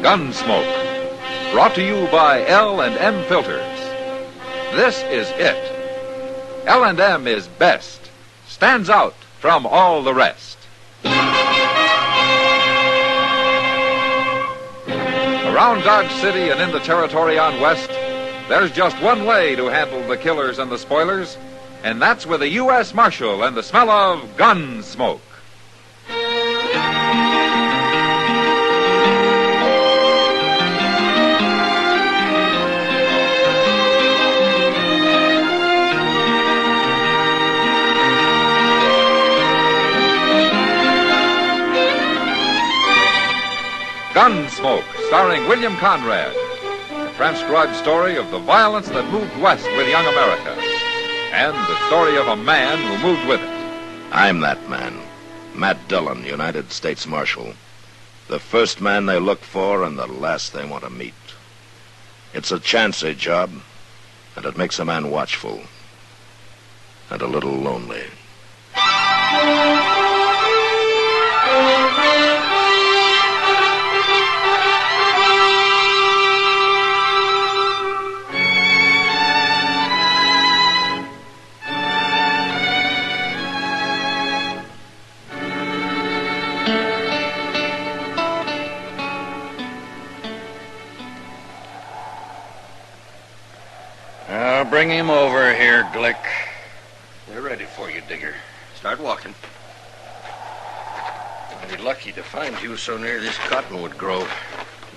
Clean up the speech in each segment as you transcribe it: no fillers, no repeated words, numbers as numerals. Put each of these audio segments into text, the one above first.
Gunsmoke. Brought to you by L&M Filters. This is it. L&M is best. Stands out from all the rest. Around Dodge City and in the territory on West, there's just one way to handle the killers and the spoilers, and that's with a U.S. Marshal and the smell of Gunsmoke. Gunsmoke, starring William Conrad. A transcribed story of the violence that moved west with young America. And the story of a man who moved with it. I'm that man. Matt Dillon, United States Marshal. The first man they look for and the last they want to meet. It's a chancy job, and it makes a man watchful. And a little lonely. Bring him over here, Glick. We're ready for you, Digger. Start walking. I'd be lucky to find you so near this cottonwood grove.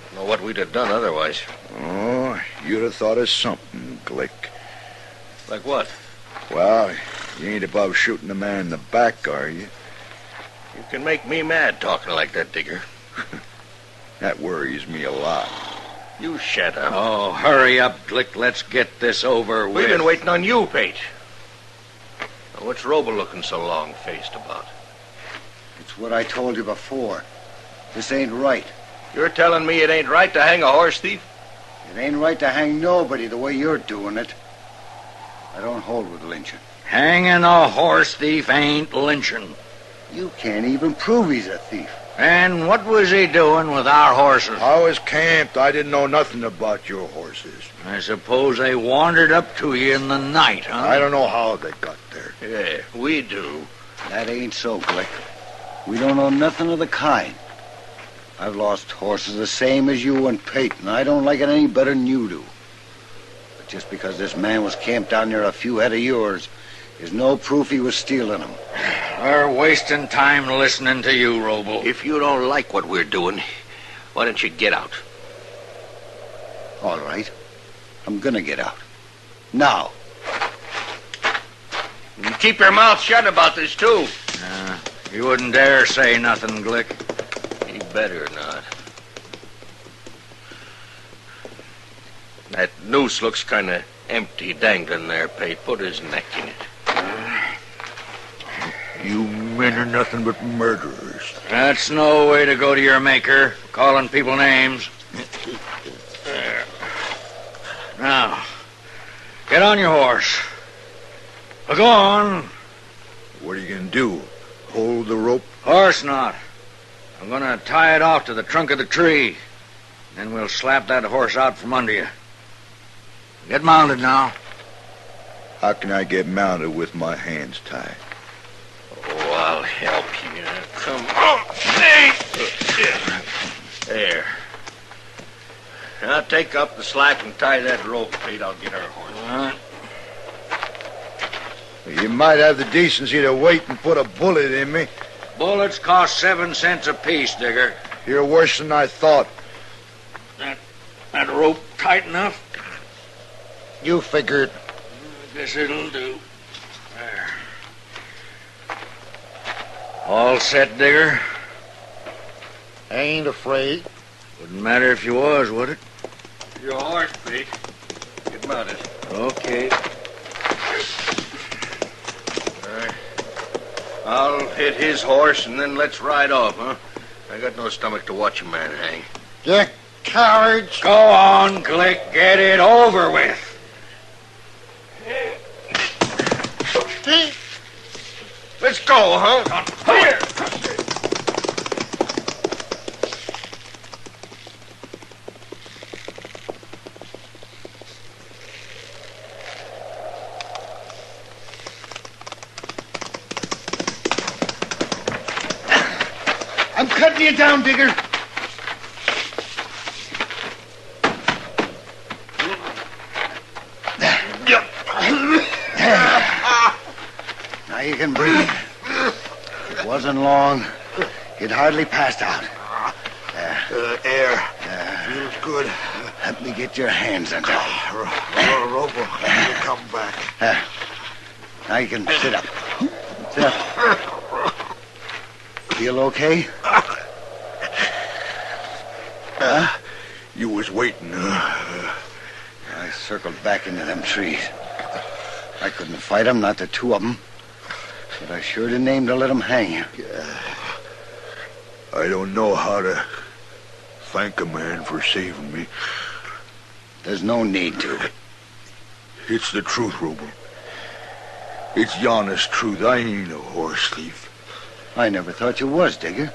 Don't know what we'd have done otherwise. Oh, you'd have thought of something, Glick. Like what? Well, you ain't above shooting a man in the back, are you? You can make me mad talking like that, Digger. That worries me a lot. You shut up. Oh, hurry up, Glick. Let's get this over with. We've been waiting on you, Pate. Now, what's Robo looking so long-faced about? It's what I told you before. This ain't right. You're telling me it ain't right to hang a horse thief? It ain't right to hang nobody the way you're doing it. I don't hold with lynching. Hanging a horse thief ain't lynching. You can't even prove he's a thief. And what was he doing with our horses? I was camped. I didn't know nothing about your horses. I suppose they wandered up to you in the night, huh? I don't know how they got there. Yeah, we do. That ain't so, Glick. We don't know nothing of the kind. I've lost horses the same as you and Pate, and I don't like it any better than you do. But just because this man was camped down near a few head of yours is no proof he was stealing them. We're wasting time listening to you, Robo. If you don't like what we're doing, why don't you get out? All right. I'm gonna get out. Now. And keep your mouth shut about this, too. You wouldn't dare say nothing, Glick. You better not. That noose looks kind of empty dangling there, Pate. Put his neck in it. You men are nothing but murderers. That's no way to go to your maker, calling people names. There. Now, get on your horse. Go on. What are you going to do? Hold the rope? Horse not. I'm going to tie it off to the trunk of the tree. Then we'll slap that horse out from under you. Get mounted now. How can I get mounted with my hands tied? Oh, I'll help you. Come on. There. Now take up the slack and tie that rope, Pete. I'll get our horse. All right. You might have the decency to wait and put a bullet in me. Bullets cost 7 cents apiece, Digger. You're worse than I thought. That rope tight enough? You figured. I guess it'll do. There. All set, Digger? I ain't afraid. Wouldn't matter if you was, would it? Your horse, Pete. Get mounted. Okay. All right. I'll hit his horse, and then let's ride off, huh? I got no stomach to watch a man hang. You cowards. Go on, Glick. Get it over with. Let's go, huh? Here. cutting you down, Digger. Now you can breathe. It wasn't long. You'd hardly passed out. Air. Feels good. Let me get your hands under it. Robo, you come back. Now you can sit up. Sit up. Feel okay? You was waiting, I circled back into them trees. I couldn't fight them, not the two of them. But I sure didn't aim to let them hang you. I don't know how to thank a man for saving me. There's no need to. It's the truth, Robo. It's the honest truth. I ain't a horse thief. I never thought you was, Digger.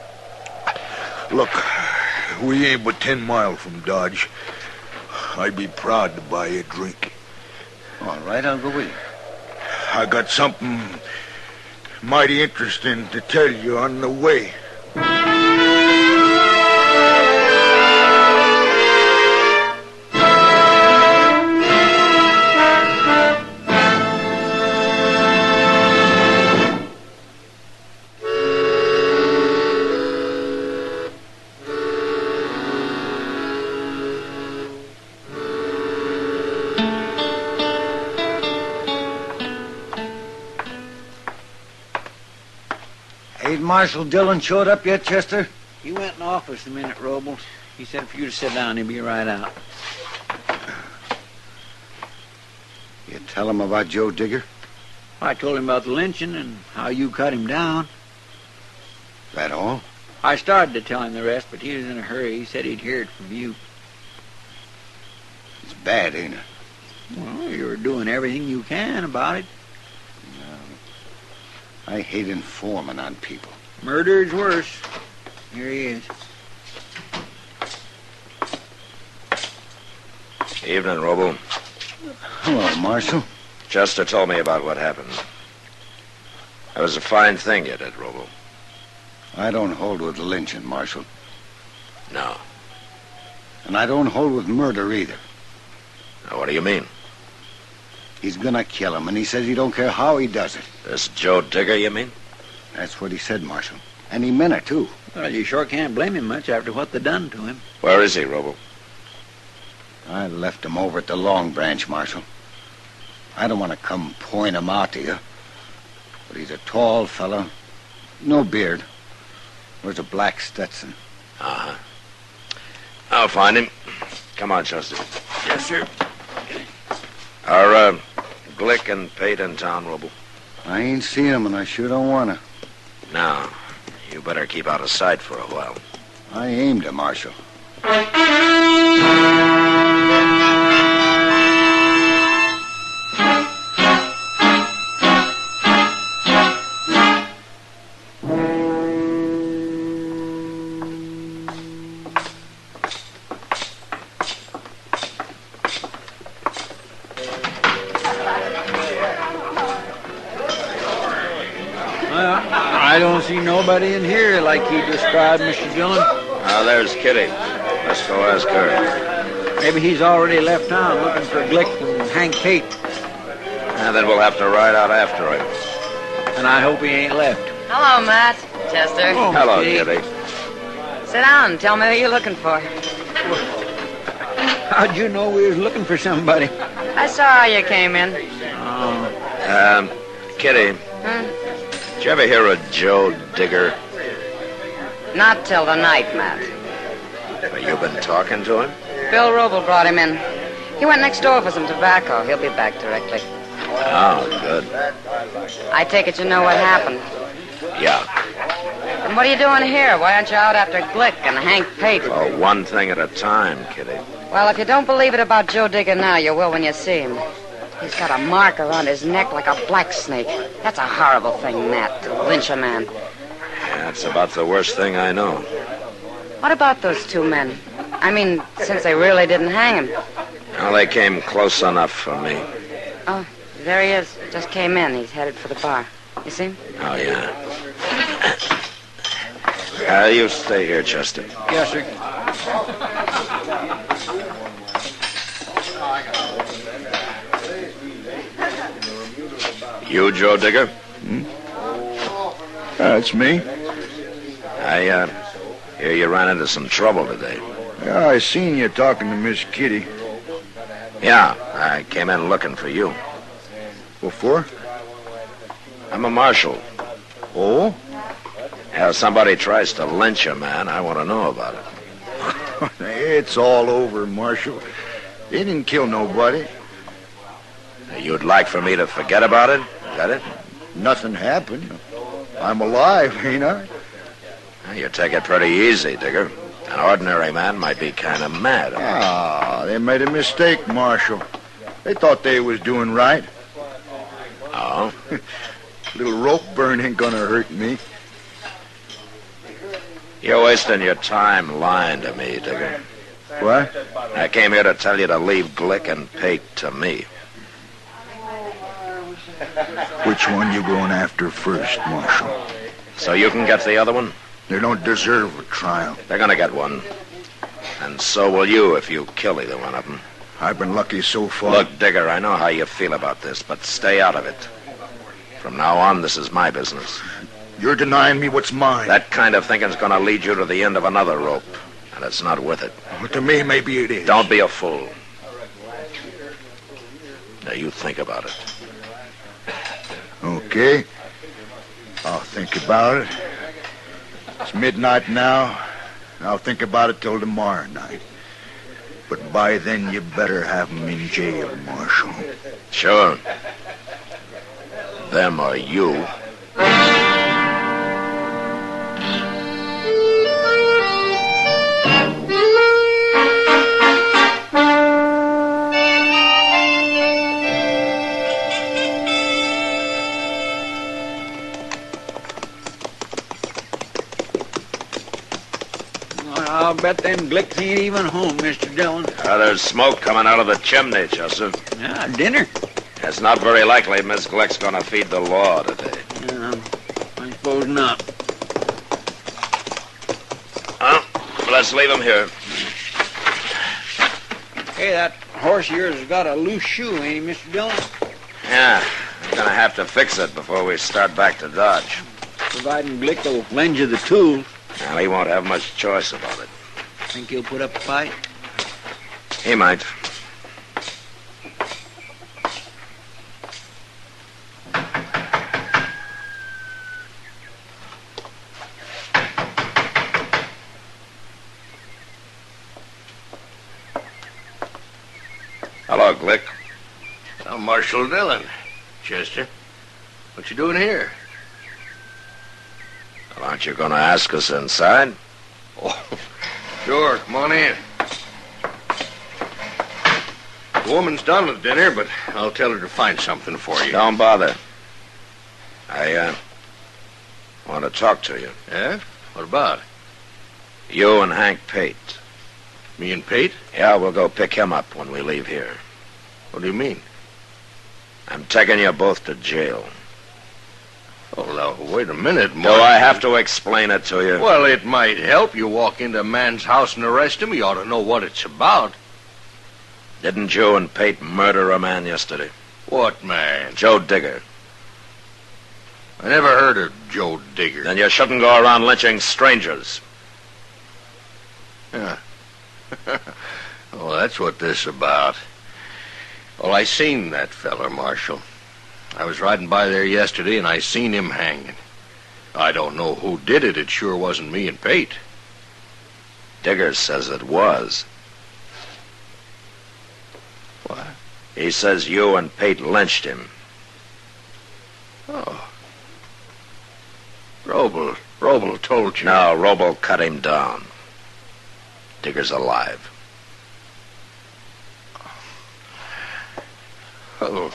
Look, we ain't but 10 miles from Dodge. I'd be proud to buy you a drink. All right, I'll go with you. I got something mighty interesting to tell you on the way. 'Ain't Marshal Dillon showed up yet, Chester? He went in office a minute, Robles. He said for you to sit down, he'll be right out. You tell him about Joe Digger? I told him about the lynching and how you cut him down. That all? I started to tell him the rest, but he was in a hurry. He said he'd hear it from you. It's bad, ain't it? Well, you're doing everything you can about it. I hate informing on people. Murder's worse. Here he is. Evening, Robo. Hello, Marshal. Chester told me about what happened. It was a fine thing you did, Robo. I don't hold with lynching, Marshal. No. And I don't hold with murder either. Now, what do you mean? He's gonna kill him, and he says he don't care how he does it. This Joe Digger, you mean? That's what he said, Marshal. And he meant it, too. Well, you sure can't blame him much after what they done to him. Where is he, Robo? I left him over at the Long Branch, Marshal. I don't want to come point him out to you. But he's a tall fellow, no beard. Wears a black Stetson. Uh-huh. I'll find him. Come on, Chester. Yes, sir. Are Glick and Pate in town, Robo? I ain't seen him, and I sure don't want to. No. You better keep out of sight for a while. I aimed him, Marshal. I don't see nobody in here like he described, Mr. Dillon. Ah, there's Kitty. Let's go ask her. Maybe he's already left town looking for Glick and Hank Pate. And then we'll have to ride out after him. And I hope he ain't left. Hello, Matt. Chester. Oh, Hello, Kitty. Kitty. Sit down and tell me who you're looking for. How'd you know we was looking for somebody? I saw how you came in. Kitty, did you ever hear of Joe Digger? Not till tonight, Matt. Have you been talking to him? Bill Roble brought him in. He went next door for some tobacco. He'll be back directly. Oh, good. I take it you know what happened. Yeah. And what are you doing here? Why aren't you out after Glick and Hank Pate? Well, one thing at a time, Kitty. Well, if you don't believe it about Joe Digger now, you will when you see him. He's got a mark around his neck like a black snake. That's a horrible thing, Matt, to lynch a man. That's about the worst thing I know. What about those two men? I mean, since they really didn't hang him. Well, they came close enough for me. Oh, there he is. Just came in. He's headed for the bar. You see him? Oh, yeah. You stay here, Chester. Yes, sir. You, Joe Digger? That's me. I hear you ran into some trouble today. Yeah, I seen you talking to Miss Kitty. Yeah, I came in looking for you. What for? I'm a marshal. Oh? If somebody tries to lynch a man, I want to know about it. It's all over, Marshal. They didn't kill nobody. You'd like for me to forget about it? Is that it? Nothing happened. I'm alive, ain't I? You take it pretty easy, Digger. An ordinary man might be kind of mad. Ah, they made a mistake, Marshal. They thought they was doing right. Oh? Little rope burn ain't gonna hurt me. You're wasting your time lying to me, Digger. What? I came here to tell you to leave Glick and Pate to me. Which one you going after first, Marshal? So you can get the other one? They don't deserve a trial. They're gonna get one. And so will you if you kill either one of them. I've been lucky so far. Look, Digger, I know how you feel about this, but stay out of it. From now on, this is my business. You're denying me what's mine. That kind of thinking's gonna lead you to the end of another rope, and it's not worth it. Well, to me, maybe it is. Don't be a fool. Now, you think about it. Okay. I'll think about it. It's midnight now. I'll think about it till tomorrow night. But by then, you better have him in jail, Marshal. Sure. Them or you. I'll bet them Glicks ain't even home, Mr. Dillon. There's smoke coming out of the chimney, Joseph. Ah, dinner? It's not very likely Miss Glick's gonna feed the law today. I suppose not. Let's leave him here. Hey, that horse of yours has got a loose shoe, ain't he, Mr. Dillon? Yeah, I'm gonna have to fix it before we start back to Dodge. Providing Glick will lend you the tools. Well, he won't have much choice about it. Think he'll put up a fight? He might. Hello, Glick. I'm Marshal Dillon. Chester, what you doing here? Well, aren't you going to ask us inside? Oh, sure. Come on in. The woman's done with dinner, but I'll tell her to find something for you. Don't bother. I want to talk to you. Yeah? What about? You and Hank Pate. Me and Pate? Yeah, we'll go pick him up when we leave here. What do you mean? I'm taking you both to jail. Oh, now, wait a minute, Do I have to explain it to you? Well, it might help. You walk into a man's house and arrest him. You ought to know what it's about. Didn't you and Pate murder a man yesterday? What man? Joe Digger. I never heard of Joe Digger. Then you shouldn't go around lynching strangers. Yeah. Oh, that's what this is about. Well, I seen that feller, Marshal. I was riding by there yesterday, and I seen him hanging. I don't know who did it. It sure wasn't me and Pate. Digger says it was. What? He says you and Pate lynched him. Oh. Roble told you. No, Roble cut him down. Digger's alive. Oh.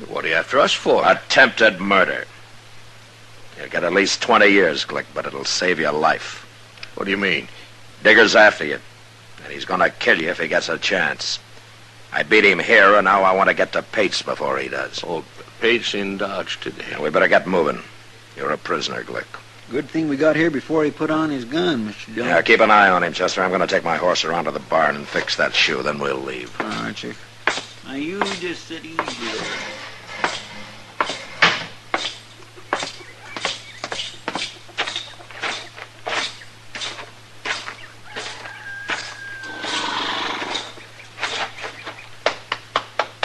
What are you after us for? Attempted murder. You'll get at least 20 years, Glick, but it'll save your life. What do you mean? Digger's after you, and he's gonna kill you if he gets a chance. I beat him here, and now I want to get to Pate's before he does. Oh, Pate's in Dodge today. Yeah, we better get moving. You're a prisoner, Glick. Good thing we got here before he put on his gun, Mr. Dillon. Yeah, keep an eye on him, Chester. I'm going to take my horse around to the barn and fix that shoe, then we'll leave. All right, sir. Now, you just sit easy there.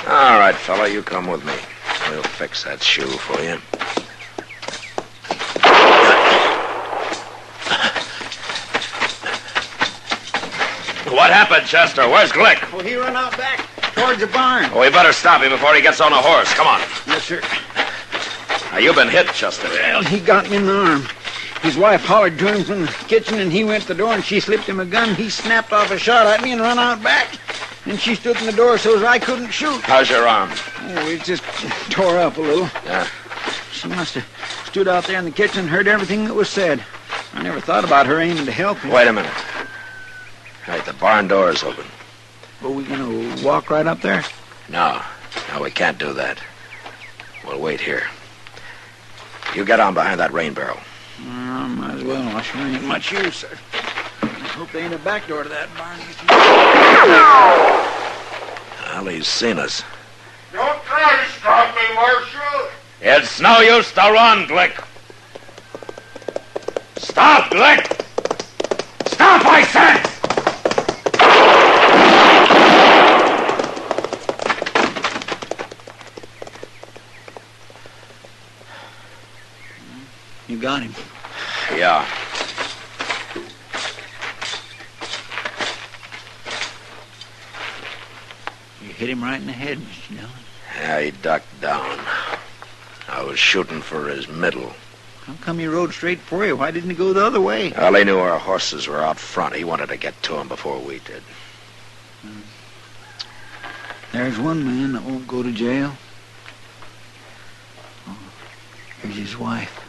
All right, fella, you come with me. We'll fix that shoe for you. What happened, Chester? Where's Glick? Well, he run out back towards the barn. Oh, we better stop him before he gets on a horse. Come on. Yes, sir. Now, you've been hit, Chester. Well, he got me in the arm. His wife hollered to him from the kitchen, and he went to the door, and she slipped him a gun. He snapped off a shot at me and run out back. And she stood in the door so as I couldn't shoot. How's your arm? Oh, it just tore up a little. Yeah. She must have stood out there in the kitchen and heard everything that was said. I never thought about her aiming to help him. Wait a minute. Right, the barn door is open. Are we going to walk right up there? No, we can't do that. We'll wait here. You get on behind that rain barrel. Might as well. I sure ain't much use, sir. I hope there ain't a back door to that barn. Well, he's seen us. Don't try to stop me, Marshal. It's no use to run, Glick. Stop, Glick! Stop, I said! You got him. Yeah. You hit him right in the head, Mr. Dillon. Yeah, he ducked down. I was shooting for his middle. How come he rode straight for you? Why didn't he go the other way? Well, he knew our horses were out front. He wanted to get to them before we did. There's one man that won't go to jail. Oh, here's his wife.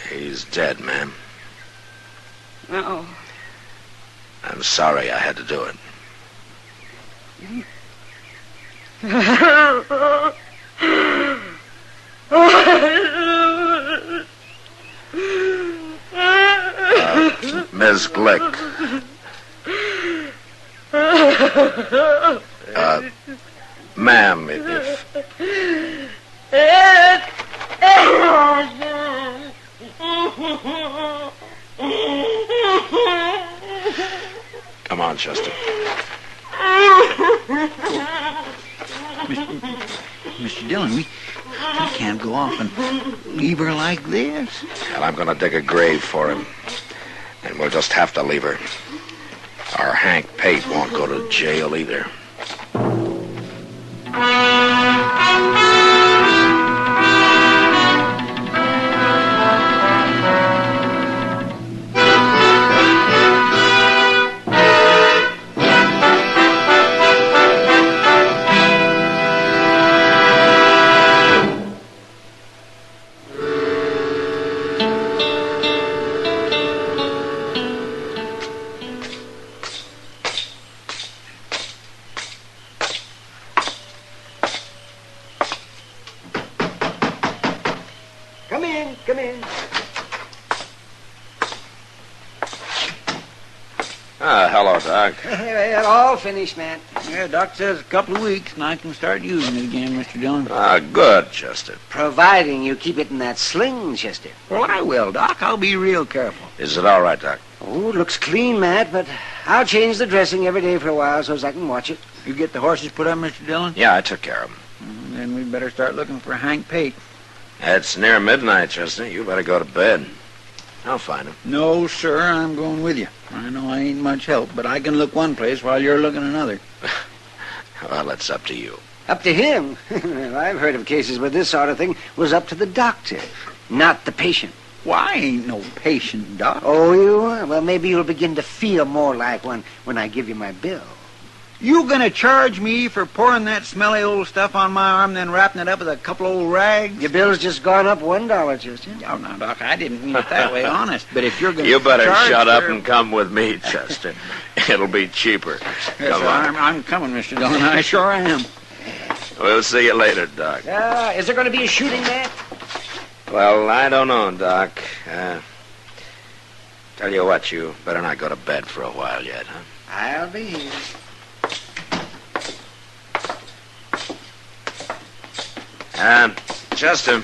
He's dead, ma'am. Oh. I'm sorry I had to do it. Ms. Glick. Ma'am, if... Come on, Chester. Mr. Dillon, we can't go off and leave her like this. Well, I'm going to dig a grave for him. And we'll just have to leave her. Our Hank Pate won't go to jail either. Come in. Hello, Doc. Well, all finished, man. Yeah, Doc says a couple of weeks and I can start using it again, Mr. Dillon. Good, Chester. Providing you keep it in that sling, Chester. Well, I will, Doc. I'll be real careful. Is it all right, Doc? Oh, it looks clean, Matt, but I'll change the dressing every day for a while so as I can watch it. You get the horses put up, Mr. Dillon? Yeah, I took care of them. Then we better start looking for Hank Pate. It's near midnight, Chester. You better go to bed. I'll find him. No, sir, I'm going with you. I know I ain't much help, but I can look one place while you're looking another. Well, it's up to you. Up to him? Well, I've heard of cases where this sort of thing was up to the doctor, not the patient. Well, I ain't no patient, Doc. Oh, you are? Well, maybe you'll begin to feel more like one when I give you my bill. You gonna charge me for pouring that smelly old stuff on my arm, then wrapping it up with a couple old rags? Your bill's just gone up $1, Chester. Oh, no, Doc, I didn't mean it that way, honest. But if you're gonna You better charge shut up for... and come with me, Chester. It'll be cheaper. Yes, Come sir, on. I'm coming, Mr. Dillon. I sure am. We'll see you later, Doc. Is there going to be a shooting match? Well, I don't know, Doc. Tell you what, you better not go to bed for a while yet, huh? I'll be here. Chester.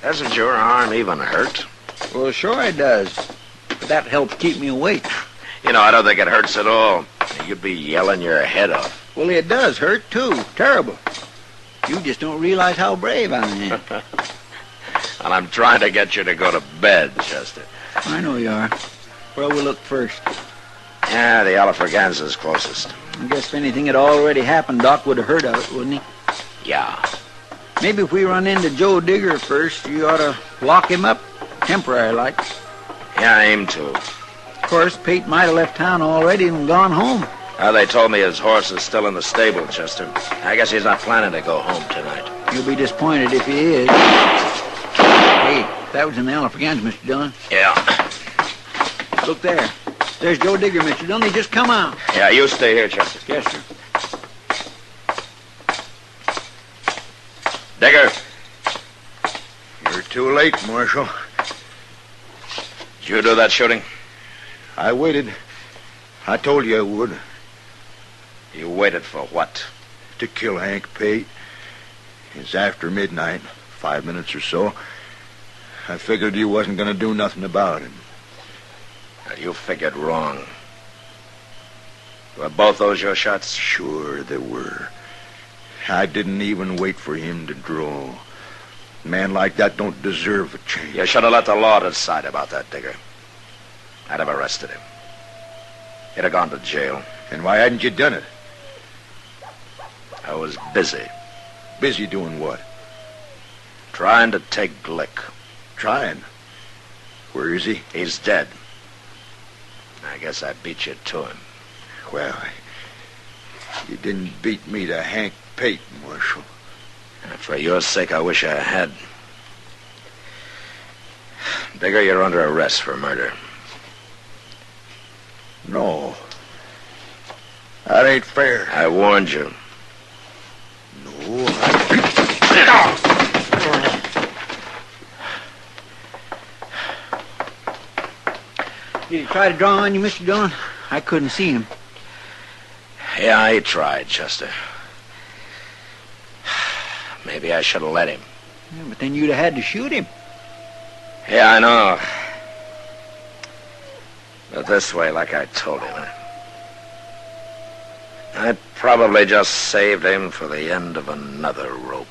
Doesn't your arm even hurt? Well, sure it does. But that helps keep me awake. You know, I don't think it hurts at all. You'd be yelling your head off. Well, it does hurt, too. Terrible. You just don't realize how brave I am. And I'm trying to get you to go to bed, Chester. I know you are. Where will we look first? Yeah, the Alafraganza's closest. I guess if anything had already happened, Doc would have heard of it, wouldn't he? Yeah. Maybe if we run into Joe Digger first, you ought to lock him up, temporary like. Yeah, I aim to. Of course, Pete might have left town already and gone home. They told me his horse is still in the stable, Chester. I guess he's not planning to go home tonight. You'll be disappointed if he is. Hey, that was in the Alafragans, Mr. Dillon. Yeah. Look there. There's Joe Digger, Mr. Dillon. He just come out. Yeah, you stay here, Chester. Yes, sir. Digger. You're too late, Marshal. Did you do that shooting? I waited. I told you I would. You waited for what? To kill Hank Pate. It's after midnight, 5 minutes or so. I figured you wasn't going to do nothing about him. You figured wrong. Were both those your shots? Sure they were. I didn't even wait for him to draw. A man like that don't deserve a chance. You should have let the law decide about that, Digger. I'd have arrested him. He'd have gone to jail. And why hadn't you done it? I was busy. Busy doing what? Trying to take Glick. Trying. Where is he? He's dead. I guess I beat you to him. Well, you didn't beat me to Hank Pate, Marshal. For your sake, I wish I had. Digger, you're under arrest for murder. No. That ain't fair. I warned you. No, Did he try to draw on you, Mr. Dillon? I couldn't see him. Yeah, he tried, Chester. Maybe I should have let him. Yeah, but then you'd have had to shoot him. Yeah, I know. But this way, like I told him, I probably just saved him for the end of another rope.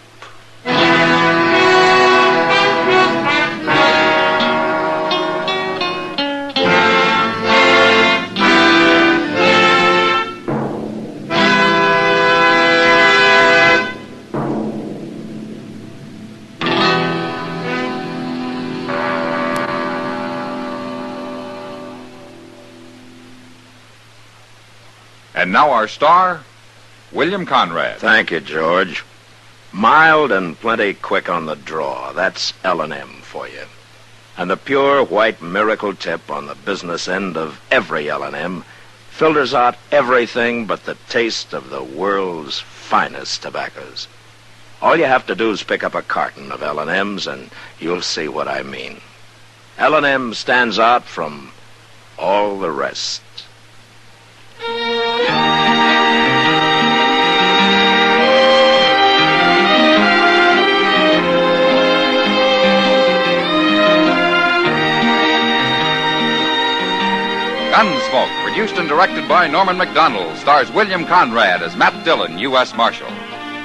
And now our star, William Conrad. Thank you, George. Mild and plenty quick on the draw. That's L&M for you. And the pure white miracle tip on the business end of every L&M filters out everything but the taste of the world's finest tobaccos. All you have to do is pick up a carton of L&Ms and you'll see what I mean. L&M stands out from all the rest. Gunsmoke, produced and directed by Norman MacDonald, stars William Conrad as Matt Dillon, U.S. Marshal.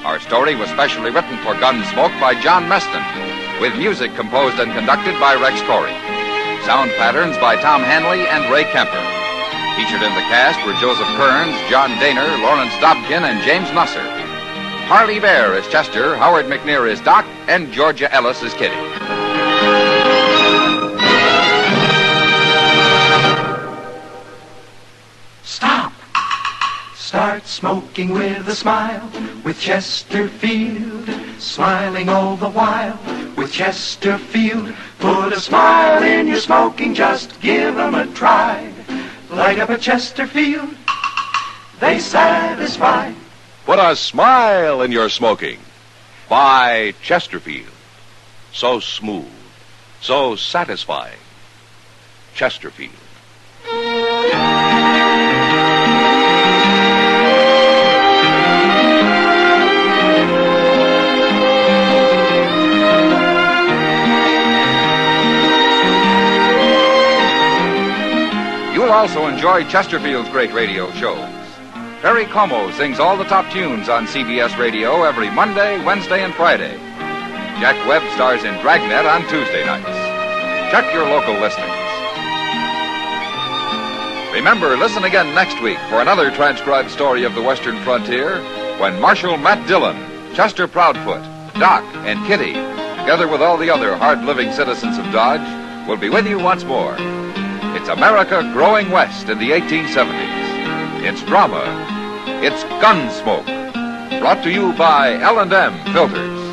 Our story was specially written for Gunsmoke by John Meston, with music composed and conducted by Rex Corey. Sound patterns by Tom Hanley and Ray Kemper. Featured in the cast were Joseph Kearns, John Daner, Lawrence Dobkin, and James Nusser. Harley Bear is Chester, Howard McNear is Doc, and Georgia Ellis is Kitty. Stop! Start smoking with a smile, with Chesterfield, smiling all the while, with Chesterfield. Put a smile in your smoking, just give 'em a try. light up a Chesterfield. They satisfy. Put a smile in your smoking. Buy Chesterfield. So smooth, so satisfying. Chesterfield. You'll also enjoy Chesterfield's great radio shows. Perry Como sings all the top tunes on CBS Radio every Monday, Wednesday, and Friday. Jack Webb stars in Dragnet on Tuesday nights. Check your local listings. Remember, listen again next week for another transcribed story of the Western frontier when Marshal Matt Dillon, Chester Proudfoot, Doc, and Kitty, together with all the other hard-living citizens of Dodge, will be with you once more. It's America growing west in the 1870s. It's drama. It's Gunsmoke. Brought to you by L&M Filters.